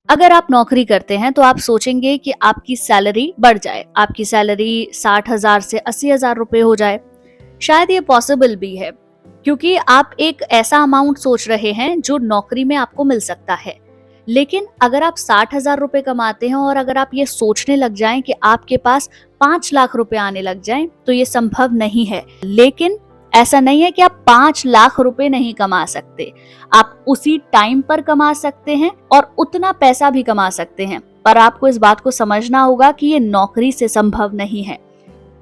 अगर आप नौकरी करते हैं तो आप सोचेंगे कि आपकी सैलरी बढ़ जाए, आपकी सैलरी 60,000 से 80,000 रुपए हो जाए। शायद ये पॉसिबल भी है, क्योंकि आप एक ऐसा अमाउंट सोच रहे हैं जो नौकरी में आपको मिल सकता है। लेकिन अगर आप 60,000 रुपए कमाते हैं और अगर आप ये सोचने लग जाएं कि आपके पास 5 लाख रुपए आने लग जाएं, तो ये संभव नहीं है। लेकिन ऐसा नहीं है कि आप 5 लाख रुपए नहीं कमा सकते। आप उसी टाइम पर कमा सकते हैं और उतना पैसा भी कमा सकते हैं, पर आपको इस बात को समझना होगा कि ये नौकरी से संभव नहीं है।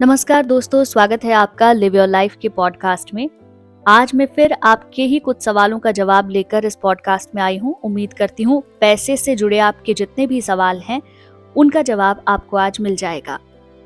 नमस्कार दोस्तों, स्वागत है आपका लिव योर लाइफ के पॉडकास्ट में। आज मैं फिर आपके ही कुछ सवालों का जवाब लेकर इस पॉडकास्ट में आई हूँ। उम्मीद करती हूँ पैसे से जुड़े आपके जितने भी सवाल हैं उनका जवाब आपको आज मिल जाएगा।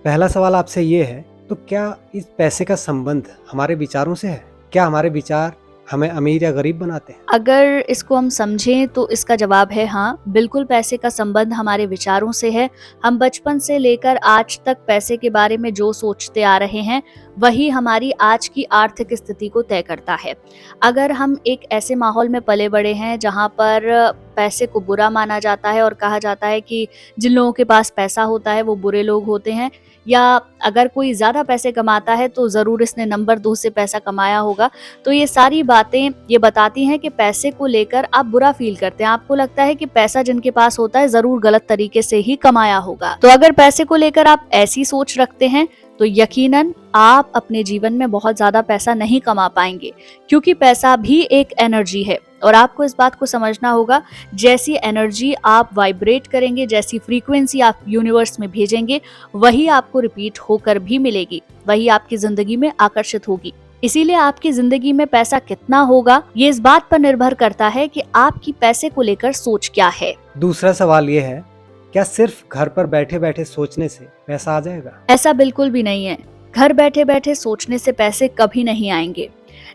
पहला सवाल आपसे ये है, तो क्या इस पैसे का संबंध हमारे विचारों से है? क्या हमारे विचार हमें अमीर या गरीब बनाते हैं? अगर इसको हम समझें तो इसका जवाब है हाँ, बिल्कुल पैसे का संबंध हमारे विचारों से है। हम बचपन से लेकर आज तक पैसे के बारे में जो सोचते आ रहे हैं वही हमारी आज की आर्थिक स्थिति को तय करता है। अगर हम एक ऐसे माहौल में पले बड़े हैं जहाँ पर पैसे को बुरा माना जाता है और कहा जाता है कि जिन लोगों के पास पैसा होता है वो बुरे लोग होते हैं, या अगर कोई ज्यादा पैसे कमाता है तो जरूर इसने नंबर 2 से पैसा कमाया होगा, तो ये सारी बातें ये बताती हैं कि पैसे को लेकर आप बुरा फील करते हैं। आपको लगता है कि पैसा जिनके पास होता है जरूर गलत तरीके से ही कमाया होगा। तो अगर पैसे को लेकर आप ऐसी सोच रखते हैं तो यकीनन आप अपने जीवन में बहुत ज्यादा पैसा नहीं कमा पाएंगे, क्योंकि पैसा भी एक एनर्जी है और आपको इस बात को समझना होगा, जैसी एनर्जी आप वाइब्रेट करेंगे, जैसी फ्रीक्वेंसी आप यूनिवर्स में भेजेंगे, वही आपको रिपीट होकर भी मिलेगी, वही आपकी जिंदगी में आकर्षित होगी। इसीलिए आपकी जिंदगी में पैसा कितना होगा ये इस बात पर निर्भर करता है कि आपकी पैसे को लेकर सोच क्या है। दूसरा सवाल ये है, क्या सिर्फ घर पर बैठे बैठे सोचने से पैसा आ जाएगा? ऐसा बिल्कुल भी नहीं है। घर बैठे बैठे सोचने से पैसे कभी नहीं आएंगे।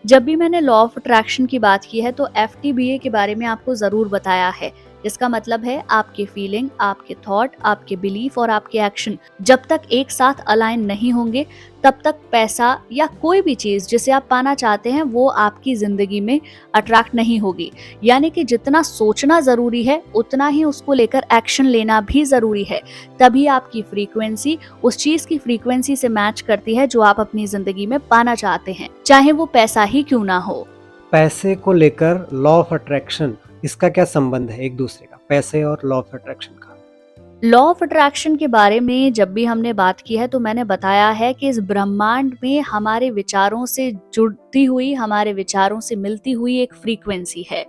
जब भी मैंने लॉ ऑफ अट्रैक्शन की बात की है तो FTBA के बारे में आपको जरूर बताया है। इसका मतलब है आपके फीलिंग, आपके थॉट, आपके बिलीफ और आपके एक्शन जब तक एक साथ अलाइन नहीं होंगे तब तक पैसा या कोई भी चीज जिसे आप पाना चाहते हैं वो आपकी जिंदगी में अट्रैक्ट नहीं होगी। यानी कि जितना सोचना जरूरी है उतना ही उसको लेकर एक्शन लेना भी जरूरी है। तभी आपकी फ्रीक्वेंसी उस चीज की फ्रीक्वेंसी से मैच करती है जो आप अपनी जिंदगी में पाना चाहते हैं, चाहे वो पैसा ही क्यों ना हो। पैसे को लेकर लॉ ऑफ अट्रैक्शन, इसका क्या संबंध है एक दूसरे का, पैसे और लॉ ऑफ अट्रैक्शन का? लॉ ऑफ अट्रैक्शन के बारे में जब भी हमने बात की है तो मैंने बताया है कि इस ब्रह्मांड में हमारे विचारों से जुड़ती हुई, हमारे विचारों से मिलती हुई एक फ्रीक्वेंसी है।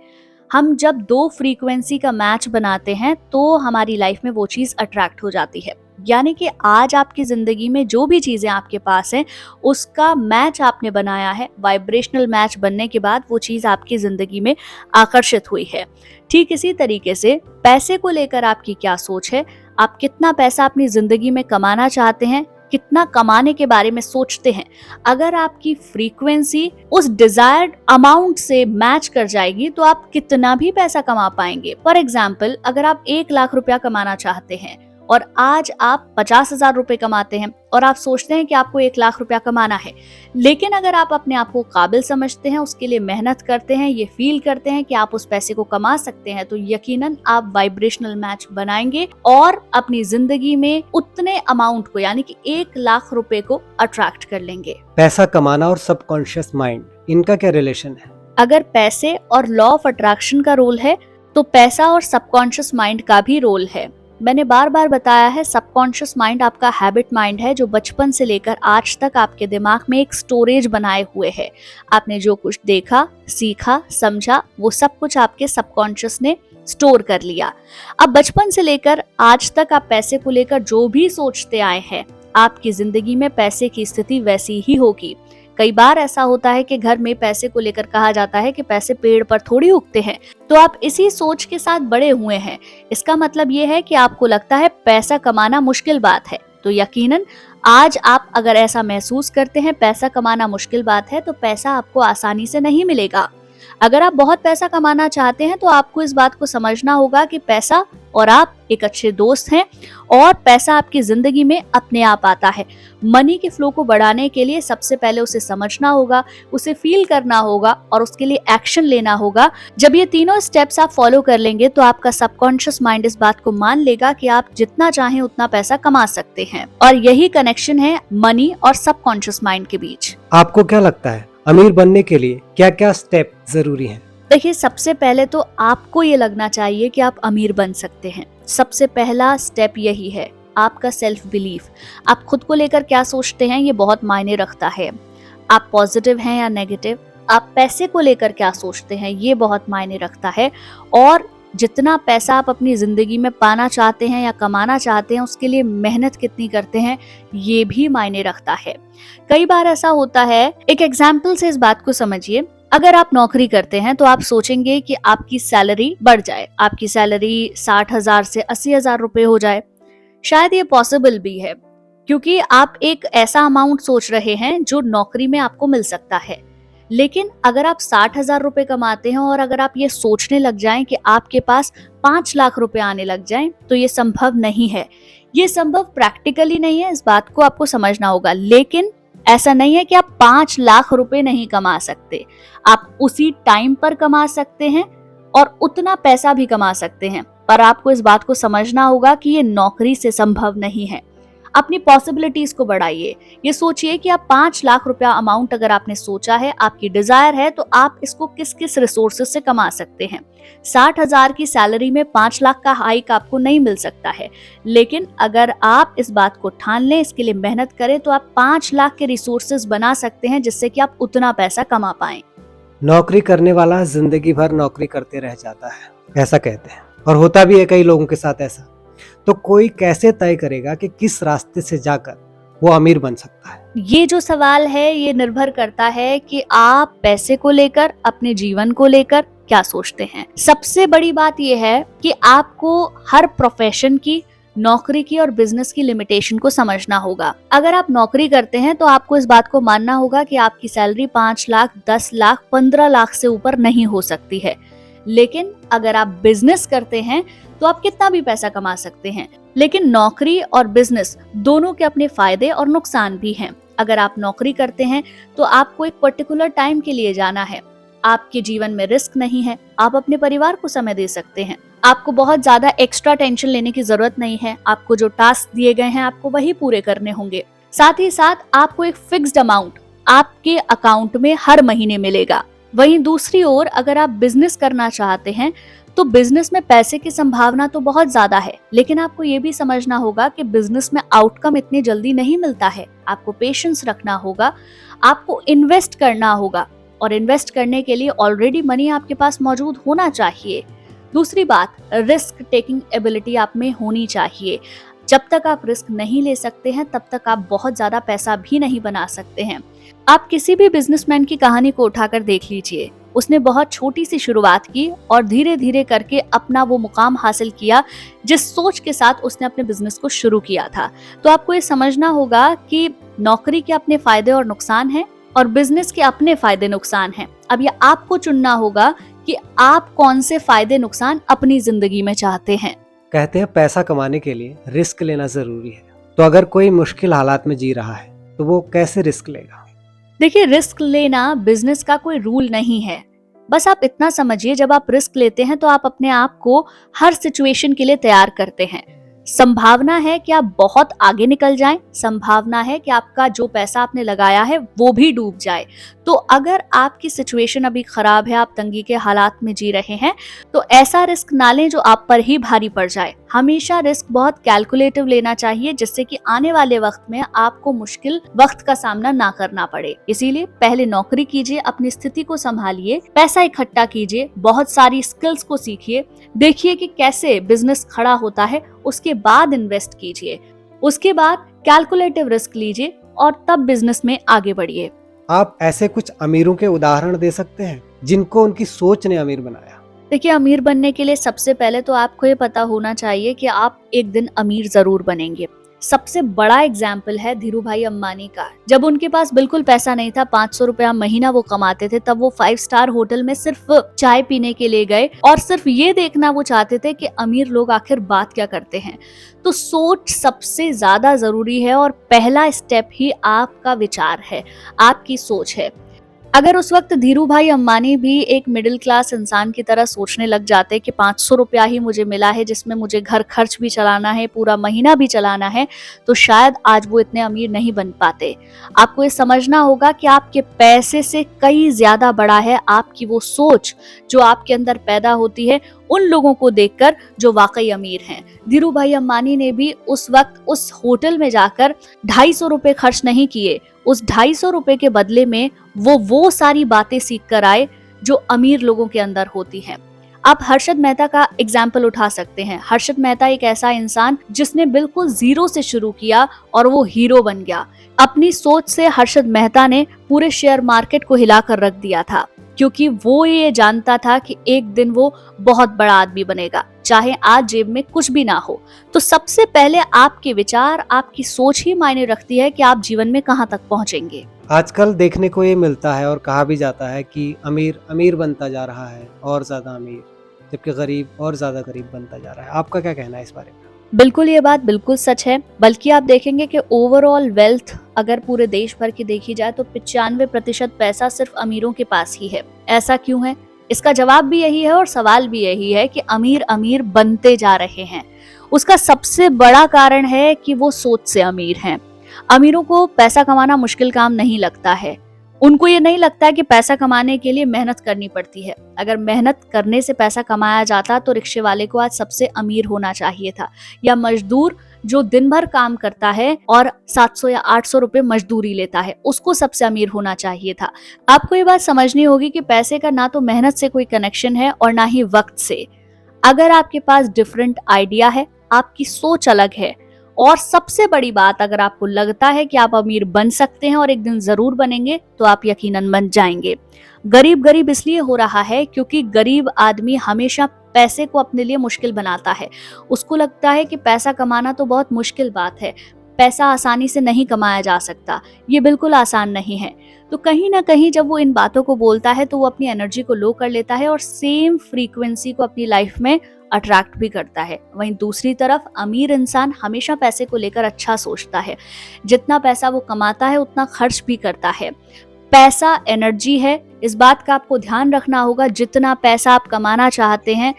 हम जब दो फ्रीक्वेंसी का मैच बनाते हैं तो हमारी लाइफ में वो चीज अट्रैक्ट हो जाती है। यानी कि आज आपकी जिंदगी में जो भी चीजें आपके पास हैं उसका मैच आपने बनाया है, वाइब्रेशनल मैच बनने के बाद वो चीज आपकी जिंदगी में आकर्षित हुई है। ठीक इसी तरीके से पैसे को लेकर आपकी क्या सोच है, आप कितना पैसा अपनी जिंदगी में कमाना चाहते हैं, कितना कमाने के बारे में सोचते हैं, अगर आपकी फ्रीक्वेंसी उस डिजायर्ड अमाउंट से मैच कर जाएगी तो आप कितना भी पैसा कमा पाएंगे। फॉर एग्जाम्पल, अगर आप 1 लाख रुपया कमाना चाहते हैं और आज आप 50,000 रुपए कमाते हैं और आप सोचते हैं कि आपको 1 लाख रुपया कमाना है, लेकिन अगर आप अपने आप को काबिल समझते हैं, उसके लिए मेहनत करते हैं, ये फील करते हैं कि आप उस पैसे को कमा सकते हैं, तो यकीनन आप वाइब्रेशनल मैच बनाएंगे और अपनी जिंदगी में उतने अमाउंट को, यानी कि 1 लाख रुपए को अट्रैक्ट कर लेंगे। पैसा कमाना और सबकॉन्शियस माइंड, इनका क्या रिलेशन है? अगर पैसे और लॉ ऑफ अट्रैक्शन का रोल है तो पैसा और सबकॉन्शियस माइंड का भी रोल है। मैंने बार बार बताया है, सबकॉन्शियस माइंड आपका हैबिट माइंड है जो बचपन से लेकर आज तक आपके दिमाग में एक स्टोरेज बनाए हुए है। आपने जो कुछ देखा, सीखा, समझा, वो सब कुछ आपके सबकॉन्शियस ने स्टोर कर लिया। अब बचपन से लेकर आज तक आप पैसे को लेकर जो भी सोचते आए हैं, आपकी जिंदगी में पैसे की स्थिति वैसी ही होगी। कई बार ऐसा होता है कि घर में पैसे को लेकर कहा जाता है कि पैसे पेड़ पर थोड़ी उगते हैं, तो आप इसी सोच के साथ बड़े हुए हैं। इसका मतलब ये है कि आपको लगता है पैसा कमाना मुश्किल बात है, तो यकीनन आज आप अगर ऐसा महसूस करते हैं पैसा कमाना मुश्किल बात है, तो पैसा आपको आसानी से नहीं मिलेगा। अगर आप बहुत पैसा कमाना चाहते हैं तो आपको इस बात को समझना होगा कि पैसा और आप एक अच्छे दोस्त हैं और पैसा आपकी जिंदगी में अपने आप आता है। मनी के फ्लो को बढ़ाने के लिए सबसे पहले उसे समझना होगा, उसे फील करना होगा और उसके लिए एक्शन लेना होगा। जब ये तीनों स्टेप्स आप फॉलो कर लेंगे तो आपका सबकॉन्शियस माइंड इस बात को मान लेगा कि आप जितना चाहें उतना पैसा कमा सकते हैं और यही कनेक्शन है मनी और सबकॉन्शियस माइंड के बीच। आपको क्या लगता है अमीर बनने के लिए क्या क्या स्टेप जरूरी हैं? देखिए, सबसे पहले तो आपको ये लगना चाहिए कि आप अमीर बन सकते हैं। सबसे पहला स्टेप यही है, आपका सेल्फ बिलीफ। आप खुद को लेकर क्या सोचते हैं ये बहुत मायने रखता है। आप पॉजिटिव हैं या नेगेटिव। आप पैसे को लेकर क्या सोचते हैं ये बहुत मायने रखता है। और जितना पैसा आप अपनी जिंदगी में पाना चाहते हैं या कमाना चाहते हैं उसके लिए मेहनत कितनी करते हैं ये भी मायने रखता है। कई बार ऐसा होता है, एक एग्जाम्पल से इस बात को समझिए। अगर आप नौकरी करते हैं तो आप सोचेंगे कि आपकी सैलरी बढ़ जाए, आपकी सैलरी 60,000 से 80,000 रुपए हो जाए। शायद ये पॉसिबल भी है क्योंकि आप एक ऐसा अमाउंट सोच रहे हैं जो नौकरी में आपको मिल सकता है। लेकिन अगर आप 60,000 रुपए कमाते हैं और अगर आप ये सोचने लग जाएं कि आपके पास 5 लाख रुपए आने लग जाएं तो ये संभव नहीं है। ये संभव प्रैक्टिकली नहीं है, इस बात को आपको समझना होगा। लेकिन ऐसा नहीं है कि आप 5 लाख रुपए नहीं कमा सकते। आप उसी टाइम पर कमा सकते हैं और उतना पैसा भी कमा सकते हैं, पर आपको इस बात को समझना होगा कि ये नौकरी से संभव नहीं है। अपनी पॉसिबिलिटीज को बढ़ाइए। ये सोचिए कि आप 5 लाख रुपया अमाउंट अगर आपने सोचा है, आपकी डिजायर है, तो आप इसको किस किस रिसोर्सेज से कमा सकते हैं। 60,000 की सैलरी में 5 लाख का हाइक आपको नहीं मिल सकता है, लेकिन अगर आप इस बात को ठान लें, इसके लिए मेहनत करें, तो आप 5 लाख के रिसोर्सेज बना सकते हैं जिससे कि आप उतना पैसा कमा पाएं। नौकरी करने वाला जिंदगी भर नौकरी करते रह जाता है, ऐसा कहते हैं, और होता भी है कई लोगों के साथ ऐसा। तो कोई कैसे तय करेगा कि किस रास्ते से जाकर वो अमीर बन सकता है? ये जो सवाल है ये निर्भर करता है कि आप पैसे को लेकर, अपने जीवन को लेकर क्या सोचते हैं। सबसे बड़ी बात यह है कि आपको हर प्रोफेशन की, नौकरी की और बिजनेस की लिमिटेशन को समझना होगा। अगर आप नौकरी करते हैं तो आपको इस बात को मानना होगा कि आपकी सैलरी 5 लाख, 10 लाख, 15 लाख से ऊपर नहीं हो सकती है। लेकिन अगर आप बिजनेस करते हैं तो आप कितना भी पैसा कमा सकते हैं। लेकिन नौकरी और बिजनेस दोनों के अपने फायदे और नुकसान भी हैं। अगर आप नौकरी करते हैं तो आपको एक पर्टिकुलर टाइम के लिए जाना है, आपके जीवन में रिस्क नहीं है, आप अपने परिवार को समय दे सकते हैं, आपको बहुत ज्यादा एक्स्ट्रा टेंशन लेने की जरूरत नहीं है। आपको जो टास्क दिए गए हैं आपको वही पूरे करने होंगे। साथ ही साथ आपको एक फिक्स्ड अमाउंट आपके अकाउंट में हर महीने मिलेगा। वहीं दूसरी ओर अगर आप बिजनेस करना चाहते हैं तो बिजनेस में पैसे की संभावना तो बहुत ज्यादा है, लेकिन आपको ये भी समझना होगा कि बिजनेस में आउटकम इतनी जल्दी नहीं मिलता है। आपको पेशेंस रखना होगा, आपको इन्वेस्ट करना होगा और इन्वेस्ट करने के लिए ऑलरेडी मनी आपके पास मौजूद होना चाहिए। दूसरी बात, रिस्क टेकिंग एबिलिटी आप में होनी चाहिए। जब तक आप रिस्क नहीं ले सकते हैं तब तक आप बहुत ज्यादा पैसा भी नहीं बना सकते हैं। आप किसी भी बिजनेसमैन की कहानी को उठाकर देख लीजिए। उसने बहुत छोटी सी शुरुआत की और धीरे धीरे करके अपना वो मुकाम हासिल किया जिस सोच के साथ उसने अपने बिजनेस को शुरू किया था। तो आपको ये समझना होगा कि नौकरी के अपने फायदे और नुकसान हैं और बिजनेस के अपने फायदे नुकसान हैं। अब ये आपको चुनना होगा कि आप कौन से फायदे नुकसान अपनी जिंदगी में चाहते हैं। कहते हैं पैसा कमाने के लिए रिस्क लेना जरूरी है, तो अगर कोई मुश्किल हालात में जी रहा है तो वो कैसे रिस्क लेगा? देखिए, रिस्क लेना बिजनेस का कोई रूल नहीं है। बस आप इतना समझिए, जब आप रिस्क लेते हैं तो आप अपने आप को हर सिचुएशन के लिए तैयार करते हैं। संभावना है कि आप बहुत आगे निकल जाएं, संभावना है कि आपका जो पैसा आपने लगाया है वो भी डूब जाए। तो अगर आपकी सिचुएशन अभी खराब है, आप तंगी के हालात में जी रहे हैं, तो ऐसा रिस्क ना लें जो आप पर ही भारी पड़ जाए। हमेशा रिस्क बहुत कैलकुलेटिव लेना चाहिए जिससे कि आने वाले वक्त में आपको मुश्किल वक्त का सामना ना करना पड़े। इसीलिए पहले नौकरी कीजिए, अपनी स्थिति को संभालिए, पैसा इकट्ठा कीजिए, बहुत सारी स्किल्स को सीखिए, देखिए कि कैसे बिजनेस खड़ा होता है, उसके बाद इन्वेस्ट कीजिए, उसके बाद कैलकुलेटिव रिस्क लीजिए और तब बिजनेस में आगे बढ़िए। आप ऐसे कुछ अमीरों के उदाहरण दे सकते हैं जिनको उनकी सोच ने अमीर बनाया? देखिए, अमीर बनने के लिए सबसे पहले तो आपको ये पता होना चाहिए कि आप एक दिन अमीर जरूर बनेंगे। सबसे बड़ा एग्जाम्पल है धीरूभाई अंबानी का। जब उनके पास बिल्कुल पैसा नहीं था, 500 रुपया महीना वो कमाते थे, तब वो 5 स्टार होटल में सिर्फ चाय पीने के लिए गए और सिर्फ ये देखना वो चाहते थे कि अमीर लोग आखिर बात क्या करते हैं। तो सोच सबसे ज्यादा जरूरी है और पहला स्टेप ही आपका विचार है, आपकी सोच है। अगर उस वक्त धीरूभाई अंबानी भी एक मिडिल क्लास इंसान की तरह सोचने लग जाते कि 500 रुपया ही मुझे मिला है जिसमें मुझे घर खर्च भी चलाना है, पूरा महीना भी चलाना है, तो शायद आज वो इतने अमीर नहीं बन पाते। आपको ये समझना होगा कि आपके पैसे से कई ज्यादा बड़ा है आपकी वो सोच जो आपके अंदर पैदा होती है उन लोगों को देखकर जो वाकई अमीर हैं। धीरूभाई अंबानी ने भी उस वक्त उस होटल में जाकर 250 रुपए खर्च नहीं किए। उस 250 रुपए के बदले में वो सारी बातें सीख कर आए जो अमीर लोगों के अंदर होती हैं। आप हर्षद मेहता का एग्जाम्पल उठा सकते हैं। हर्षद मेहता एक ऐसा इंसान जिसने बिल्कुल जीरो से शुरू किया और वो हीरो बन गया। अपनी सोच से हर्षद मेहता ने पूरे शेयर मार्केट को हिलाकर रख दिया था, क्योंकि वो ये जानता था कि एक दिन वो बहुत बड़ा आदमी बनेगा, चाहे आज जेब में कुछ भी ना हो। तो सबसे पहले आपके विचार, आपकी सोच ही मायने रखती है कि आप जीवन में कहाँ तक पहुंचेंगे। आजकल देखने को ये मिलता है और कहा भी जाता है कि अमीर अमीर बनता जा रहा है और ज्यादा अमीर, जबकि गरीब और ज्यादा गरीब बनता जा रहा है। आपका क्या कहना है इस बारे में? बिल्कुल, ये बात बिल्कुल सच है। बल्कि आप देखेंगे कि ओवरऑल वेल्थ अगर पूरे देश भर की देखी जाए तो 95% पैसा सिर्फ अमीरों के पास ही है। ऐसा क्यों है? इसका जवाब भी यही है और सवाल भी यही है कि अमीर अमीर बनते जा रहे हैं। उसका सबसे बड़ा कारण है कि वो सोच से अमीर हैं। अमीरों को पैसा कमाना मुश्किल काम नहीं लगता है। उनको ये नहीं लगता है कि पैसा कमाने के लिए मेहनत करनी पड़ती है। अगर मेहनत करने से पैसा कमाया जाता तो रिक्शे वाले को आज सबसे अमीर होना चाहिए था, या मजदूर जो दिन भर काम करता है और 700 या 800 रुपए मजदूरी लेता है, उसको सबसे अमीर होना चाहिए था। आपको ये बात समझनी होगी कि पैसे का ना तो मेहनत से कोई कनेक्शन है और ना ही वक्त से। अगर आपके पास डिफरेंट आइडिया है, आपकी सोच अलग है, और सबसे बड़ी बात, अगर आपको लगता है कि आप अमीर बन सकते हैं और एक दिन जरूर बनेंगे, तो आप यकीनन बन जाएंगे। गरीब गरीब इसलिए हो रहा है क्योंकि गरीब आदमी हमेशा पैसे को अपने लिए मुश्किल बनाता है। उसको लगता है कि पैसा कमाना तो बहुत मुश्किल बात है, पैसा आसानी से नहीं कमाया जा सकता, ये बिल्कुल आसान नहीं है। तो कहीं ना कहीं जब वो इन बातों को बोलता है तो वो अपनी एनर्जी को लो कर लेता है और सेम फ्रीक्वेंसी को अपनी लाइफ में अट्रैक्ट भी करता है। वहीं दूसरी तरफ अमीर इंसान हमेशा पैसे को लेकर अच्छा सोचता है। जितना पैसा वो कमाता है उतना खर्च भी करता है। पैसा एनर्जी है, इस बात का आपको ध्यान रखना होगा। जितना पैसा आप कमाना चाहते हैं,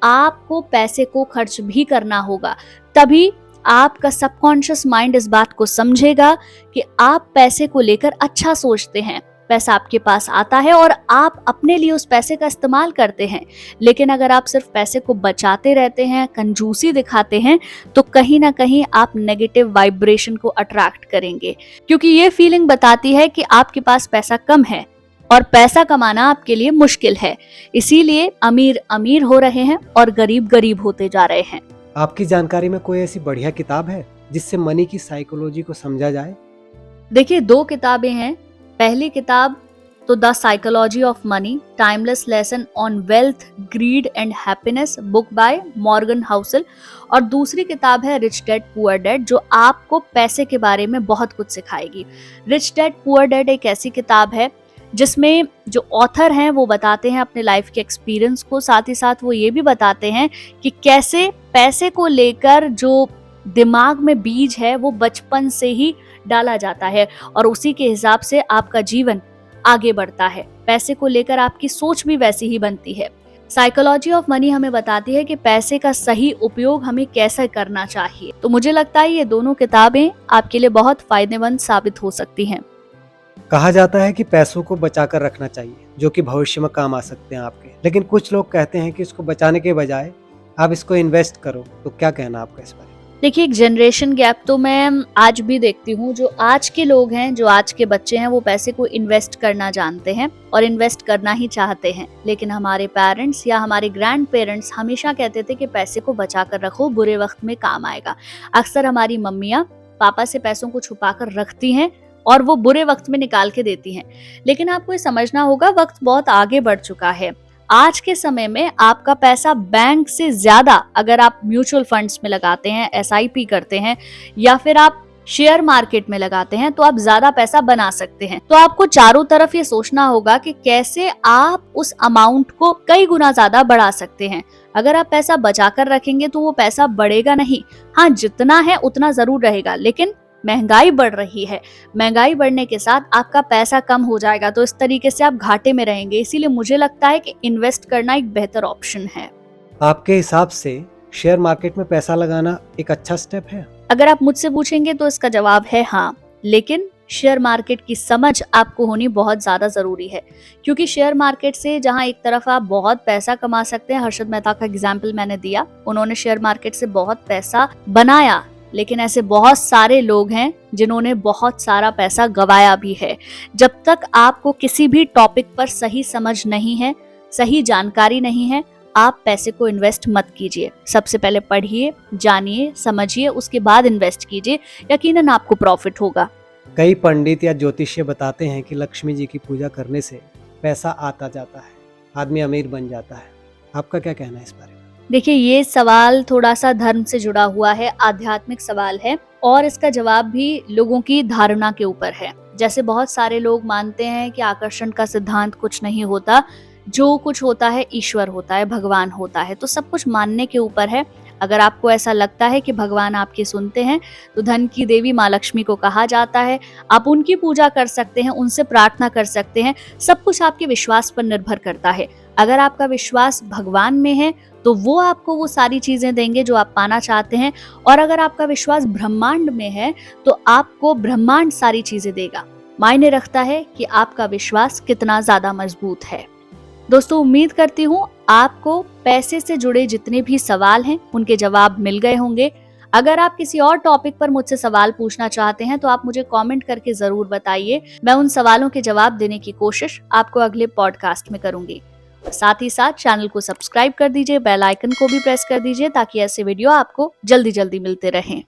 आपको पैसे को खर्च भी करना होगा। तभी आपका सबकॉन्शियस माइंड इस बात को समझेगा कि आप पैसे को लेकर अच्छा सोचते हैं। पैसा आपके पास आता है और आप अपने लिए उस पैसे का इस्तेमाल करते हैं। लेकिन अगर आप सिर्फ पैसे को बचाते रहते हैं, कंजूसी दिखाते हैं, तो कहीं ना कहीं आप नेगेटिव वाइब्रेशन को अट्रैक्ट करेंगे, क्योंकि ये फीलिंग बताती है कि आपके पास पैसा कम है और पैसा कमाना आपके लिए मुश्किल है। इसीलिए अमीर अमीर हो रहे हैं और गरीब गरीब होते जा रहे हैं। आपकी जानकारी में कोई ऐसी बढ़िया किताब है जिससे मनी की साइकोलॉजी को समझा जाए? देखिए, 2 किताबें हैं। पहली किताब तो the psychology of money, timeless lesson on wealth, grid and happiness, book by Morgan Housel. और दूसरी किताब है रिच डैड पुअर डैड, जो आपको पैसे के बारे में बहुत कुछ सिखाएगी। रिच डैड पुअर डैड एक ऐसी किताब है जिसमें जो ऑथर हैं वो बताते हैं अपने लाइफ के एक्सपीरियंस को, साथ ही साथ वो ये भी बताते हैं कि कैसे पैसे को लेकर जो दिमाग में बीज है वो बचपन से ही डाला जाता है और उसी के हिसाब से आपका जीवन आगे बढ़ता है। पैसे को लेकर आपकी सोच भी वैसी ही बनती है। साइकोलॉजी ऑफ मनी हमें बताती है कि पैसे का सही उपयोग हमें कैसे करना चाहिए। तो मुझे लगता है ये दोनों किताबें आपके लिए बहुत फायदेमंद साबित हो सकती हैं। कहा जाता है कि पैसों को बचा कर रखना चाहिए, जो कि भविष्य में काम आ सकते हैं आपके। लेकिन कुछ लोग कहते हैं कि इसको बचाने के बजाय आप इसको इन्वेस्ट करो। तो क्या कहना आपका इस बारे में? देखिए, एक जनरेशन गैप तो मैं आज भी देखती हूँ। जो आज के लोग हैं, जो आज के बच्चे हैं, वो पैसे को इन्वेस्ट करना जानते हैं और इन्वेस्ट करना ही चाहते हैं। लेकिन हमारे पेरेंट्स या हमारे ग्रैंड पेरेंट्स हमेशा कहते थे कि पैसे को बचा कर रखो, बुरे वक्त में काम आएगा। अक्सर हमारी मम्मियाँ पापा से पैसों को छुपा कर रखती हैं और वो बुरे वक्त में निकाल के देती हैं। लेकिन आपको ये समझना होगा, वक्त बहुत आगे बढ़ चुका है। आज के समय में आपका पैसा बैंक से ज्यादा अगर आप म्यूचुअल फंड्स में लगाते हैं, एसआईपी करते हैं या फिर आप शेयर मार्केट में लगाते हैं तो आप ज्यादा पैसा बना सकते हैं। तो आपको चारों तरफ ये सोचना होगा कि कैसे आप उस अमाउंट को कई गुना ज्यादा बढ़ा सकते हैं। अगर आप पैसा बचा कर रखेंगे तो वो पैसा बढ़ेगा नहीं, हाँ जितना है उतना जरूर रहेगा, लेकिन महंगाई बढ़ रही है, महंगाई बढ़ने के साथ आपका पैसा कम हो जाएगा, तो इस तरीके से आप घाटे में रहेंगे। इसीलिए मुझे लगता है कि इन्वेस्ट करना एक बेहतर ऑप्शन है। आपके हिसाब से शेयर मार्केट में पैसा लगाना एक अच्छा स्टेप है? अगर आप मुझसे पूछेंगे तो इसका जवाब है हाँ, लेकिन शेयर मार्केट की समझ आपको होनी बहुत ज्यादा जरूरी है, क्योंकि शेयर मार्केट से जहां एक तरफ आप बहुत पैसा कमा सकते हैं, हर्षद मेहता का एग्जाम्पल मैंने दिया, उन्होंने शेयर मार्केट से बहुत पैसा बनाया, लेकिन ऐसे बहुत सारे लोग हैं जिन्होंने बहुत सारा पैसा गवाया भी है। जब तक आपको किसी भी टॉपिक पर सही समझ नहीं है, सही जानकारी नहीं है, आप पैसे को इन्वेस्ट मत कीजिए। सबसे पहले पढ़िए, जानिए, समझिए, उसके बाद इन्वेस्ट कीजिए, यकीनन आपको प्रॉफिट होगा। कई पंडित या ज्योतिषी बताते हैं कि लक्ष्मी जी की पूजा करने से पैसा आता जाता है, आदमी अमीर बन जाता है। आपका क्या कहना है इस बारे में? देखिए, ये सवाल थोड़ा सा धर्म से जुड़ा हुआ है, आध्यात्मिक सवाल है, और इसका जवाब भी लोगों की धारणा के ऊपर है। जैसे बहुत सारे लोग मानते हैं कि आकर्षण का सिद्धांत कुछ नहीं होता, जो कुछ होता है ईश्वर होता है, भगवान होता है, तो सब कुछ मानने के ऊपर है। अगर आपको ऐसा लगता है कि भगवान आपकी सुनते हैं, तो धन की देवी माँ लक्ष्मी को कहा जाता है, आप उनकी पूजा कर सकते हैं, उनसे प्रार्थना कर सकते हैं। सब कुछ आपके विश्वास पर निर्भर करता है। अगर आपका विश्वास भगवान में है तो वो आपको वो सारी चीजें देंगे जो आप पाना चाहते हैं, और अगर आपका विश्वास ब्रह्मांड में है तो आपको ब्रह्मांड सारी चीजें देगा। मायने रखता है कि आपका विश्वास कितना ज्यादा मजबूत है। दोस्तों, उम्मीद करती हूँ आपको पैसे से जुड़े जितने भी सवाल हैं उनके जवाब मिल गए होंगे। अगर आप किसी और टॉपिक पर मुझसे सवाल पूछना चाहते हैं तो आप मुझे कमेंट करके जरूर बताइए। मैं उन सवालों के जवाब देने की कोशिश आपको अगले पॉडकास्ट में करूंगी। साथ ही साथ चैनल को सब्सक्राइब कर दीजिए, बेल आइकन को भी प्रेस कर दीजिए, ताकि ऐसे वीडियो आपको जल्दी जल्दी मिलते रहें।